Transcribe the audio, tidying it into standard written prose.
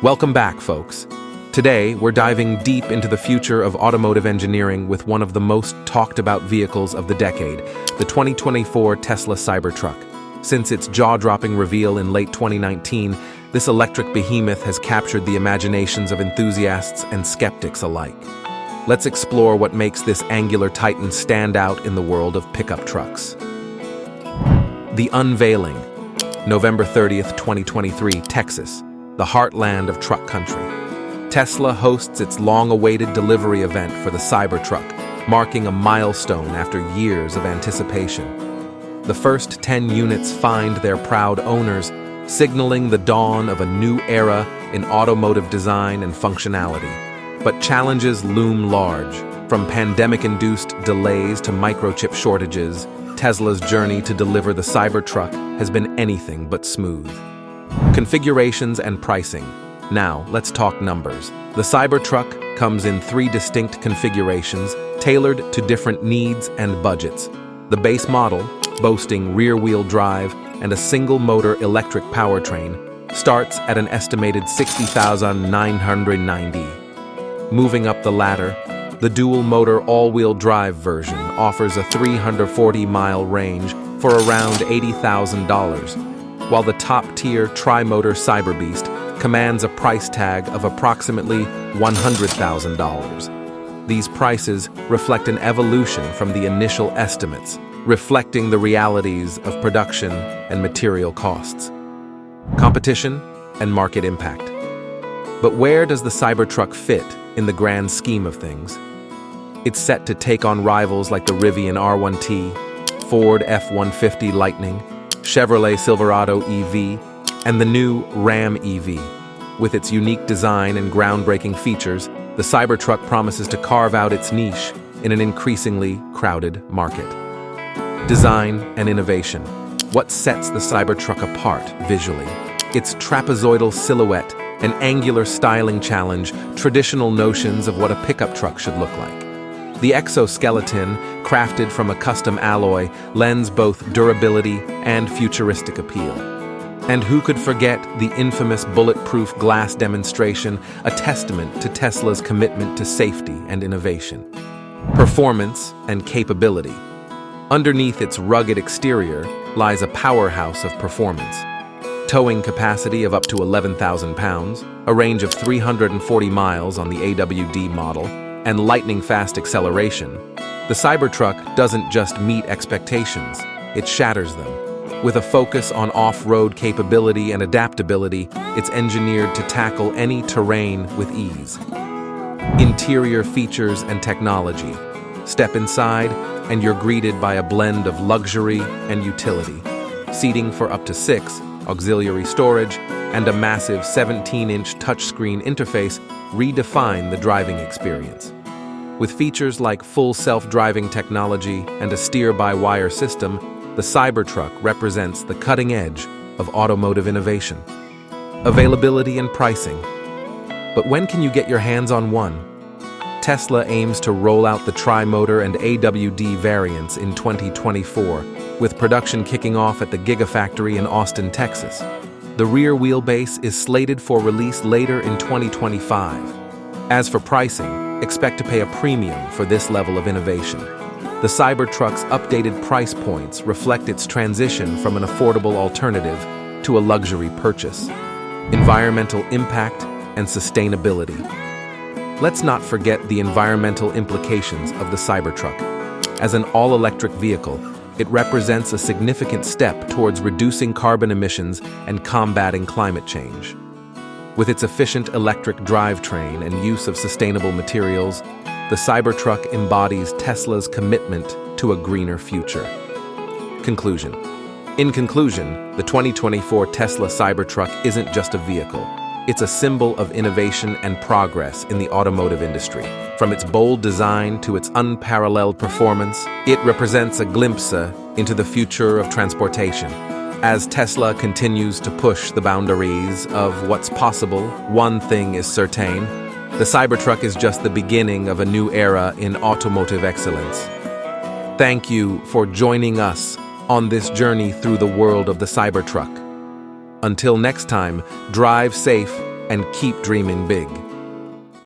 Welcome back, folks. Today, we're diving deep into the future of automotive engineering with one of the most talked about vehicles of the decade, the 2024 Tesla Cybertruck. Since its jaw-dropping reveal in late 2019, this electric behemoth has captured the imaginations of enthusiasts and skeptics alike. Let's explore what makes this angular titan stand out in the world of pickup trucks. The Unveiling, November 30th, 2023, Texas, the heartland of truck country. Tesla hosts its long-awaited delivery event for the Cybertruck, marking a milestone after years of anticipation. The first 10 units find their proud owners, signaling the dawn of a new era in automotive design and functionality. But challenges loom large. From pandemic-induced delays to microchip shortages, Tesla's journey to deliver the Cybertruck has been anything but smooth. Configurations and pricing. Now, let's talk numbers. The Cybertruck comes in 3 distinct configurations, tailored to different needs and budgets. The base model, boasting rear-wheel drive and a single-motor electric powertrain, starts at an estimated $60,990. Moving up the ladder, the dual-motor all-wheel drive version offers a 340-mile range for around $80,000, while the top-tier tri-motor Cyberbeast commands a price tag of approximately $100,000. These prices reflect an evolution from the initial estimates, reflecting the realities of production and material costs. Competition and market impact. But where does the Cybertruck fit in the grand scheme of things? It's set to take on rivals like the Rivian R1T, Ford F-150 Lightning, Chevrolet Silverado EV, and the new Ram EV. With its unique design and groundbreaking features, the Cybertruck promises to carve out its niche in an increasingly crowded market. Design and innovation. What sets the Cybertruck apart visually? Its trapezoidal silhouette, an angular styling challenge, traditional notions of what a pickup truck should look like. The exoskeleton, crafted from a custom alloy, lends both durability and futuristic appeal. And who could forget the infamous bulletproof glass demonstration, a testament to Tesla's commitment to safety and innovation. Performance and capability. Underneath its rugged exterior lies a powerhouse of performance. Towing capacity of up to 11,000 pounds, a range of 340 miles on the AWD model, and lightning-fast acceleration, the Cybertruck doesn't just meet expectations, it shatters them. With a focus on off-road capability and adaptability, it's engineered to tackle any terrain with ease. Interior features and technology. Step inside, and you're greeted by a blend of luxury and utility. Seating for up to 6, auxiliary storage, and a massive 17-inch touchscreen interface redefine the driving experience. With features like full self-driving technology and a steer-by-wire system, the Cybertruck represents the cutting edge of automotive innovation. Availability and pricing. But when can you get your hands on one? Tesla aims to roll out the tri-motor and AWD variants in 2024, with production kicking off at the Gigafactory in Austin, Texas. The rear wheelbase is slated for release later in 2025. As for pricing, expect to pay a premium for this level of innovation. The Cybertruck's updated price points reflect its transition from an affordable alternative to a luxury purchase. Environmental impact and sustainability. Let's not forget the environmental implications of the Cybertruck. As an all-electric vehicle, it represents a significant step towards reducing carbon emissions and combating climate change. With its efficient electric drivetrain and use of sustainable materials, the Cybertruck embodies Tesla's commitment to a greener future. Conclusion. In conclusion, the 2024 Tesla Cybertruck isn't just a vehicle. It's a symbol of innovation and progress in the automotive industry. From its bold design to its unparalleled performance, it represents a glimpse into the future of transportation. As Tesla continues to push the boundaries of what's possible, one thing is certain: the Cybertruck is just the beginning of a new era in automotive excellence. Thank you for joining us on this journey through the world of the Cybertruck. Until next time, drive safe and keep dreaming big.